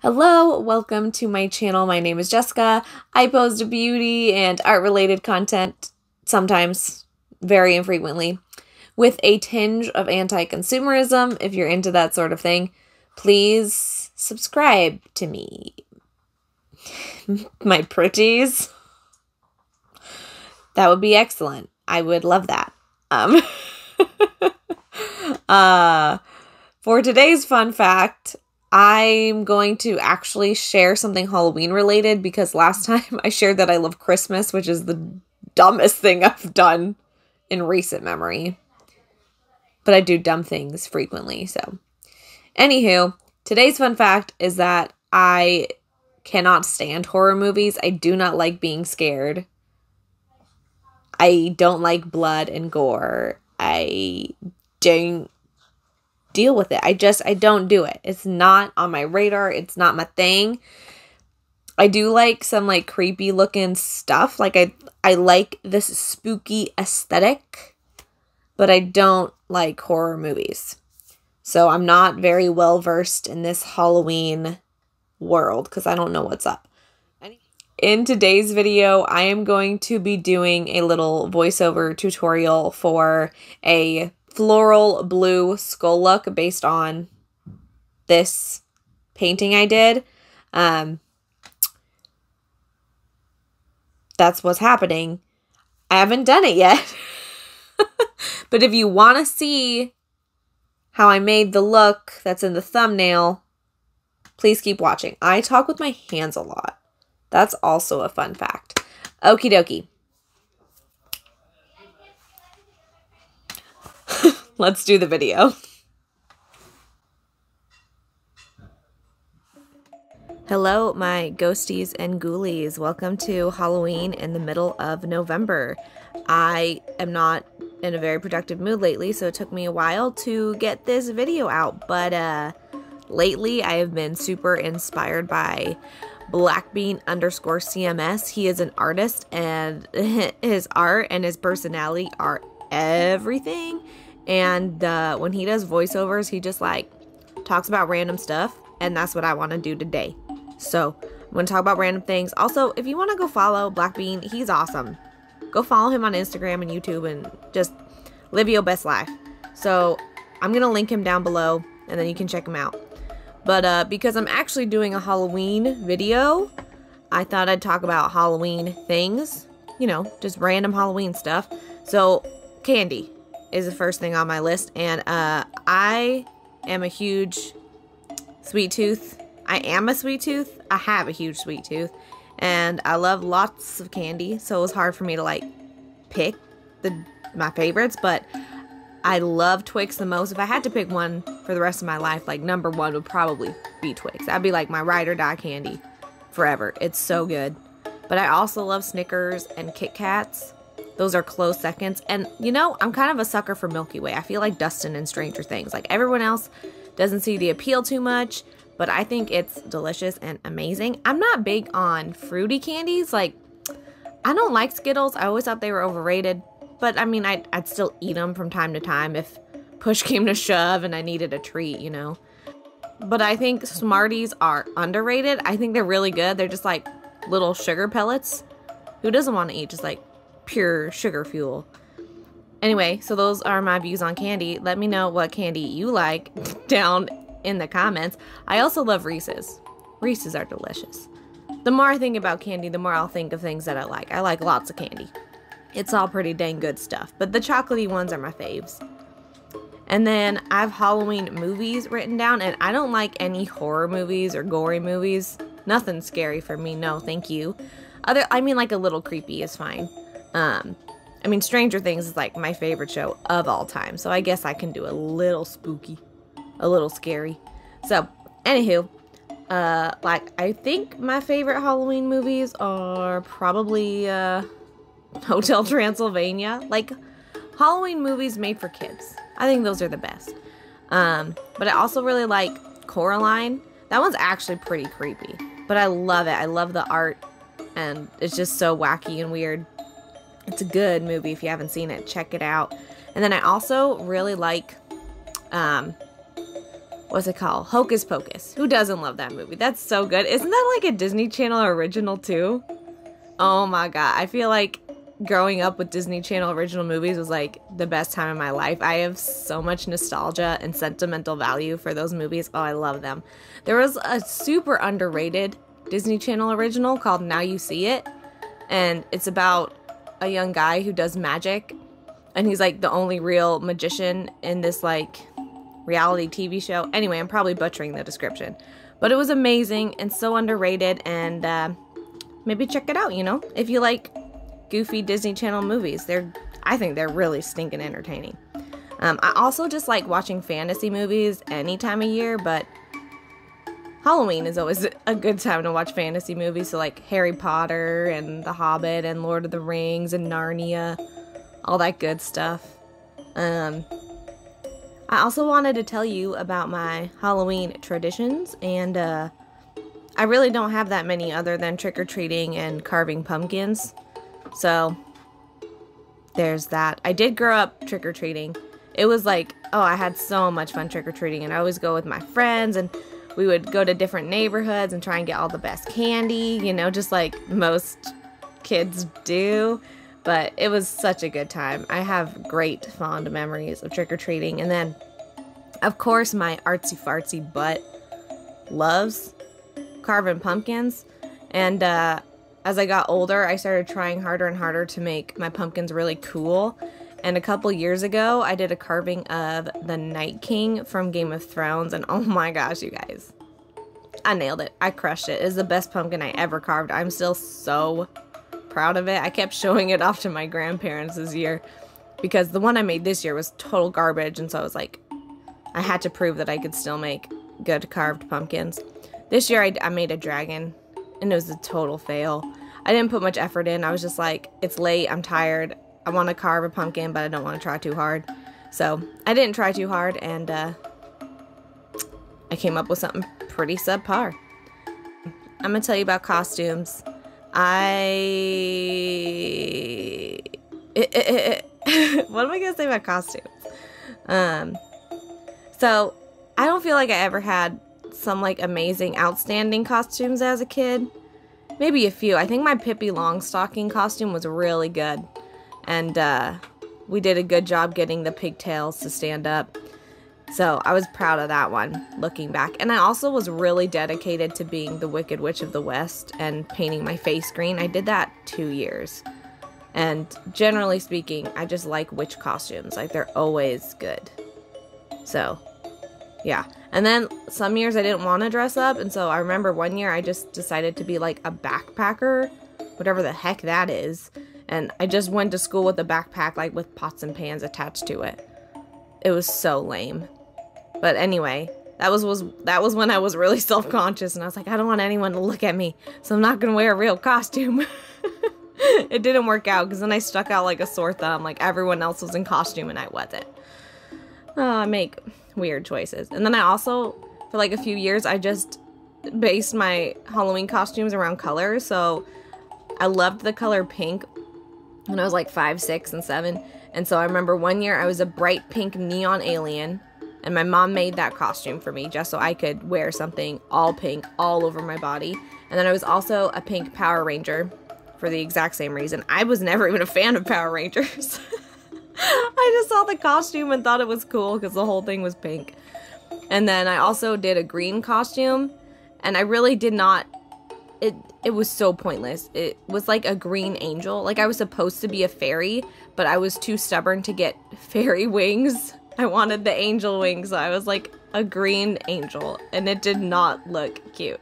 Hello, welcome to my channel. My name is Jessica. I post beauty and art-related content, sometimes, very infrequently, with a tinge of anti-consumerism. If you're into that sort of thing, please subscribe to me. My pretties. That would be excellent. I would love that. For today's fun fact, I'm going to actually share something Halloween related because last time I shared that I love Christmas, which is the dumbest thing I've done in recent memory. But I do dumb things frequently, so. Anywho, today's fun fact is that I cannot stand horror movies. I do not like being scared. I don't like blood and gore. I don't deal with it. I don't do it. It's not on my radar. It's not my thing. I do like some like creepy looking stuff. Like I like this spooky aesthetic, but I don't like horror movies. So I'm not very well versed in this Halloween world because I don't know what's up. In today's video, I am going to be doing a little voiceover tutorial for a floral blue skull look based on this painting I did. That's what's happening. I haven't done it yet. But if you want to see how I made the look that's in the thumbnail, please keep watching. I talk with my hands a lot. That's also a fun fact. Okie dokie. Let's do the video. Hello, my ghosties and ghoulies. Welcome to Halloween in the middle of November. I am not in a very productive mood lately, so it took me a while to get this video out. But lately, I have been super inspired by Blackbean_CMS. He is an artist, and his art and his personality are everything. And when he does voiceovers, he just like talks about random stuff, and that's what I want to do today. So I'm going to talk about random things. Also, if you want to go follow Blackbean, he's awesome. Go follow him on Instagram and YouTube and just live your best life. So I'm going to link him down below, and then you can check him out. But because I'm actually doing a Halloween video, I thought I'd talk about Halloween things. You know, just random Halloween stuff. So candy is the first thing on my list, and I am a huge sweet tooth. I am a sweet tooth. I have a huge sweet tooth, and I love lots of candy, so it was hard for me to like pick my favorites, but I love Twix the most. If I had to pick one for the rest of my life, like number one would probably be Twix. That'd be like my ride or die candy forever. It's so good. But I also love Snickers and Kit Kats. Those are close seconds. And, you know, I'm kind of a sucker for Milky Way. I feel like Dustin in Stranger Things. Like, everyone else doesn't see the appeal too much, but I think it's delicious and amazing. I'm not big on fruity candies. Like, I don't like Skittles. I always thought they were overrated. But, I mean, I'd still eat them from time to time if push came to shove and I needed a treat, you know. But I think Smarties are underrated. I think they're really good. They're just, like, little sugar pellets. Who doesn't want to eat just, like, pure sugar fuel? Anyway, so those are my views on candy. Let me know what candy you like down in the comments. I also love Reese's. Reese's are delicious. The more I think about candy, the more I'll think of things that I like. I like lots of candy. It's all pretty dang good stuff, but the chocolatey ones are my faves. And then I have Halloween movies written down, and I don't like any horror movies or gory movies. Nothing scary for me, no thank you. I mean, like a little creepy is fine. I mean, Stranger Things is like my favorite show of all time, so I guess I can do a little spooky, a little scary. So, anywho, like, I think my favorite Halloween movies are probably, Hotel Transylvania. Like, Halloween movies made for kids. I think those are the best. But I also really like Coraline. That one's actually pretty creepy, but I love it. I love the art, and it's just so wacky and weird. It's a good movie. If you haven't seen it, check it out. And then I also really like, what's it called? Hocus Pocus. Who doesn't love that movie? That's so good. Isn't that like a Disney Channel original too? Oh my god. I feel like growing up with Disney Channel original movies was like the best time of my life. I have so much nostalgia and sentimental value for those movies. Oh, I love them. There was a super underrated Disney Channel original called Now You See It. And it's about a young guy who does magic. And he's like the only real magician in this like reality TV show. Anyway, I'm probably butchering the description. But it was amazing and so underrated. And maybe check it out, you know? If you like goofy Disney Channel movies. I think they're really stinking entertaining. I also just like watching fantasy movies any time of year, but Halloween is always a good time to watch fantasy movies. So like Harry Potter and The Hobbit and Lord of the Rings and Narnia, all that good stuff. I also wanted to tell you about my Halloween traditions, and I really don't have that many other than trick-or-treating and carving pumpkins. So, there's that. I did grow up trick-or-treating. It was like, oh, I had so much fun trick-or-treating, and I always go with my friends, and we would go to different neighborhoods and try and get all the best candy, you know, just like most kids do. But it was such a good time. I have great fond memories of trick-or-treating. And then, of course, my artsy-fartsy butt loves carving pumpkins. And, as I got older, I started trying harder and harder to make my pumpkins really cool. And a couple years ago, I did a carving of the Night King from Game of Thrones. And oh my gosh, you guys. I nailed it. I crushed it. It is the best pumpkin I ever carved. I'm still so proud of it. I kept showing it off to my grandparents this year because the one I made this year was total garbage. And so I was like, I had to prove that I could still make good carved pumpkins. This year, I made a dragon. And it was a total fail. I didn't put much effort in. I was just like, it's late, I'm tired, I want to carve a pumpkin, but I don't want to try too hard. So, I didn't try too hard, and I came up with something pretty subpar. I'm going to tell you about costumes. What am I going to say about costumes? So, I don't feel like I ever had some like amazing outstanding costumes as a kid. Maybe a few. I think my Pippi Longstocking costume was really good, and we did a good job getting the pigtails to stand up, so I was proud of that one looking back. And I also was really dedicated to being the Wicked Witch of the West and painting my face green. I did that 2 years, and generally speaking, I just like witch costumes. Like, they're always good. So yeah. And then some years I didn't want to dress up, and so I remember one year I just decided to be like a backpacker, whatever the heck that is, and I just went to school with a backpack like with pots and pans attached to it. It was so lame. But anyway, that was when I was really self-conscious, and I was like, I don't want anyone to look at me, so I'm not gonna wear a real costume. It didn't work out, because then I stuck out like a sore thumb, like everyone else was in costume and I wasn't. I make weird choices. And then I also, for like a few years, I just based my Halloween costumes around colors. So I loved the color pink when I was like 5, 6, and 7. And so I remember one year I was a bright pink neon alien, and my mom made that costume for me just so I could wear something all pink all over my body. And then I was also a pink Power Ranger for the exact same reason. I was never even a fan of Power Rangers. I just saw the costume and thought it was cool because the whole thing was pink. And then I also did a green costume, and I really did not, it was so pointless. It was like a green angel. Like, I was supposed to be a fairy, but I was too stubborn to get fairy wings. I wanted the angel wings, so I was like a green angel, and it did not look cute.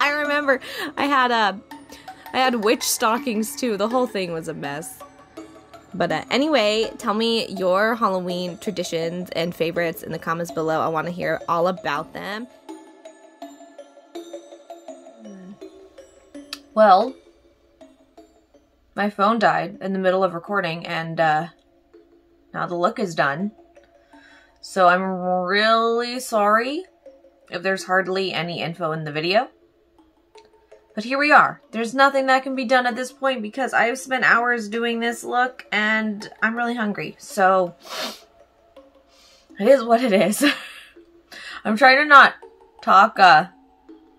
I remember I had witch stockings too. The whole thing was a mess. But anyway, tell me your Halloween traditions and favorites in the comments below. I want to hear all about them. Well, my phone died in the middle of recording, and now the look is done. So I'm really sorry if there's hardly any info in the video. But here we are. There's nothing that can be done at this point because I have spent hours doing this look and I'm really hungry. So it is what it is. I'm trying to not talk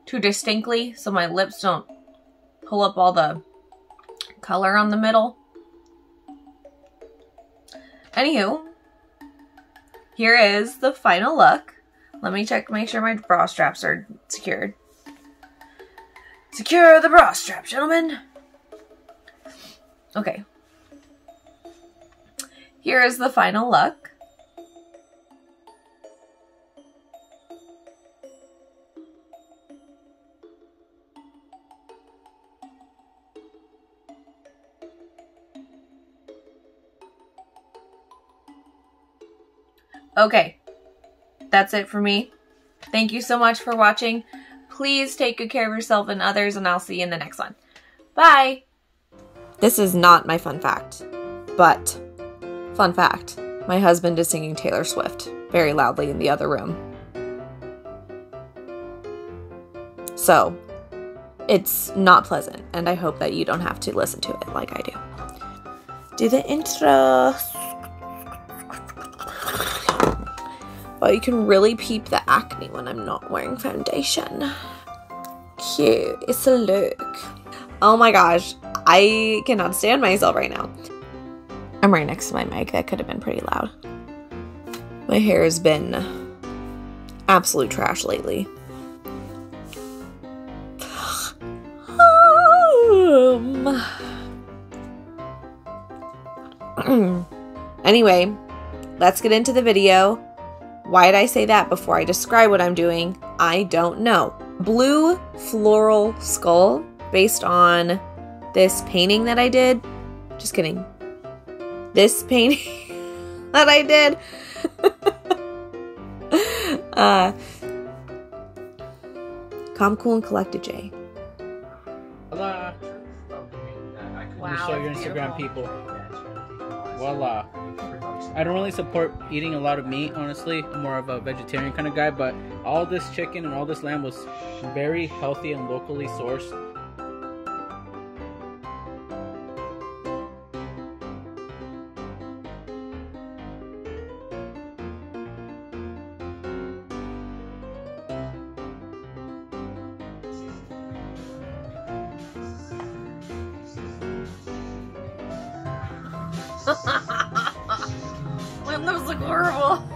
too distinctly so my lips don't pull up all the color on the middle. Anywho, here is the final look. Let me check to make sure my bra straps are secured. Secure the bra strap, gentlemen. Okay. Here is the final look. Okay, that's it for me. Thank you so much for watching. Please take good care of yourself and others, and I'll see you in the next one. Bye! This is not my fun fact, but fun fact, my husband is singing Taylor Swift very loudly in the other room. So, it's not pleasant, and I hope that you don't have to listen to it like I do. Do the intro. Oh, you can really peep the acne when I'm not wearing foundation. Cute. It's a look. Oh my gosh. I cannot stand myself right now. I'm right next to my mic. That could have been pretty loud. My hair has been absolute trash lately. Anyway, let's get into the video. Why did I say that before I describe what I'm doing? I don't know. Blue floral skull based on this painting that I did. Just kidding. This painting that I did. Calm, cool, and collected, Jay. Voila. Wow, show your Instagram people. Voila. I don't really support eating a lot of meat, honestly. I'm more of a vegetarian kind of guy, but all this chicken and all this lamb was very healthy and locally sourced. My lips look horrible.